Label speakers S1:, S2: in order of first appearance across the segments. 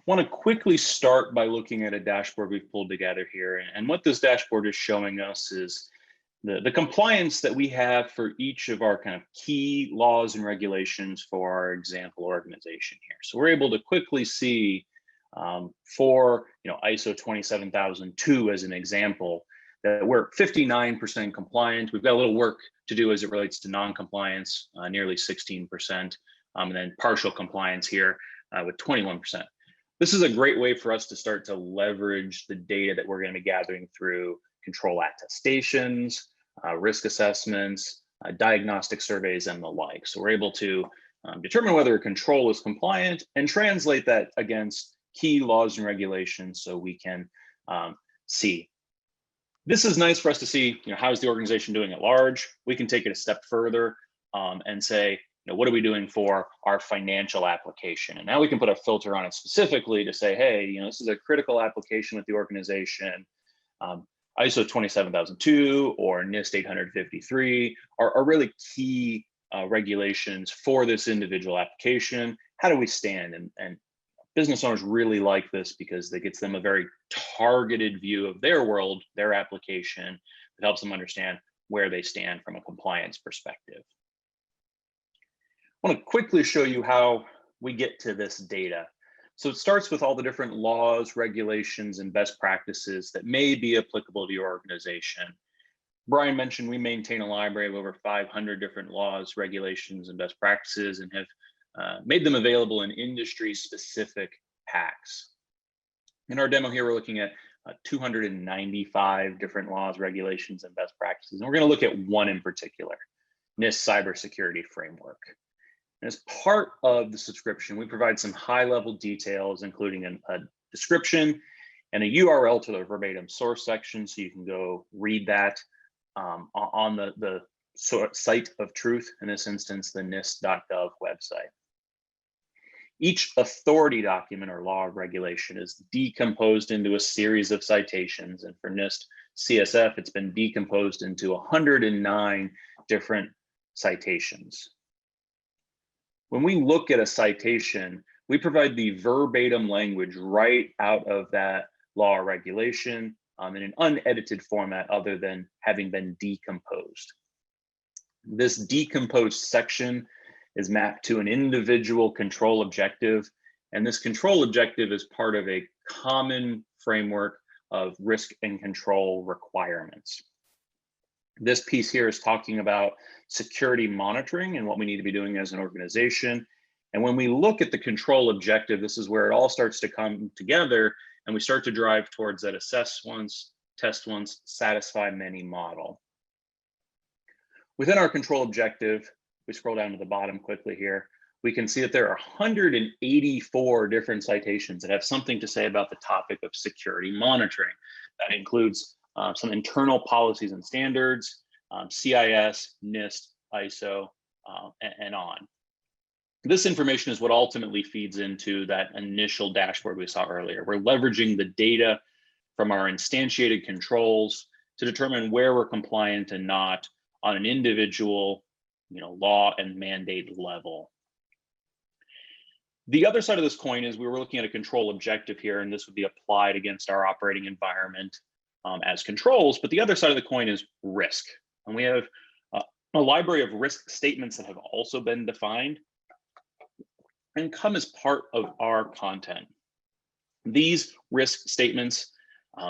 S1: Want to quickly start by looking at a dashboard we've pulled together here. And what this dashboard is showing us is the compliance that we have for each of our kind of key laws and regulations for our example organization here. So we're able to quickly see for ISO 27002 as an example, that we're 59% compliant. We've got a little work to do as it relates to non-compliance, nearly 16%, and then partial compliance here with 21%. This is a great way for us to start to leverage the data that we're going to be gathering through control attestations, risk assessments, diagnostic surveys, and the like. So we're able to determine whether a control is compliant and translate that against key laws and regulations so we can see. This is nice for us to see, how is the organization doing at large? We can take it a step further and say, what are we doing for our financial application? And now we can put a filter on it specifically to say, hey, this is a critical application with the organization. ISO 27002 or NIST 853 are really key regulations for this individual application. How do we stand? And business owners really like this because it gets them a very targeted view of their world, their application. It helps them understand where they stand from a compliance perspective. I want to quickly show you how we get to this data. So it starts with all the different laws, regulations, and best practices that may be applicable to your organization. Brian mentioned we maintain a library of over 500 different laws, regulations, and best practices, and have made them available in industry-specific packs. In our demo here, we're looking at 295 different laws, regulations, and best practices. And we're going to look at one in particular, NIST Cybersecurity Framework. And as part of the subscription, we provide some high-level details, including a description and a URL to the verbatim source section, so you can go read that on the site of truth, in this instance, the NIST.gov website. Each authority document or law or regulation is decomposed into a series of citations. And for NIST CSF, it's been decomposed into 109 different citations. When we look at a citation, we provide the verbatim language right out of that law or regulation in an unedited format other than having been decomposed. This decomposed section is mapped to an individual control objective, and this control objective is part of a common framework of risk and control requirements. This piece here is talking about security monitoring and what we need to be doing as an organization. And when we look at the control objective, this is where it all starts to come together and we start to drive towards that assess once, test once, satisfy many model. Within our control objective, we scroll down to the bottom quickly here, we can see that there are 184 different citations that have something to say about the topic of security monitoring. That includes some internal policies and standards, CIS, NIST, ISO, and on. This information is what ultimately feeds into that initial dashboard we saw earlier. We're leveraging the data from our instantiated controls to determine where we're compliant and not on an individual, law and mandate level. The other side of this coin is we were looking at a control objective here, and this would be applied against our operating environment as controls, but the other side of the coin is risk. And we have a library of risk statements that have also been defined and come as part of our content. These risk statements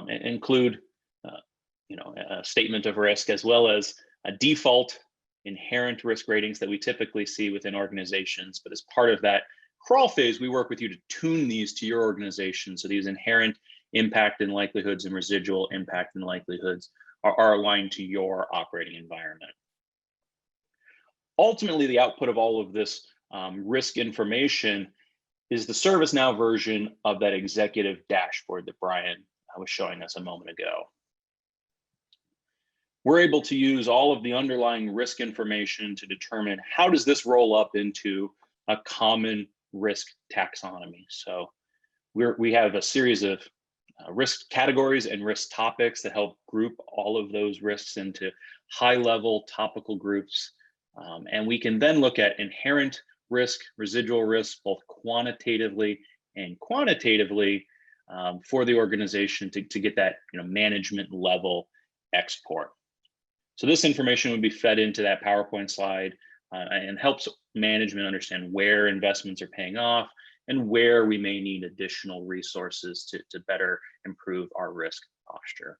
S1: include a statement of risk as well as a default inherent risk ratings that we typically see within organizations. But as part of that crawl phase, we work with you to tune these to your organization. So these inherent impact and likelihoods and residual impact and likelihoods are aligned to your operating environment. Ultimately, the output of all of this risk information is the ServiceNow version of that executive dashboard that Brian was showing us a moment ago. We're able to use all of the underlying risk information to determine how does this roll up into a common risk taxonomy. So we have a series of risk categories and risk topics that help group all of those risks into high-level topical groups. And we can then look at inherent risk, residual risk, both quantitatively and quantitatively for the organization to get that management level export. So this information would be fed into that PowerPoint slide and helps management understand where investments are paying off and where we may need additional resources to better improve our risk posture.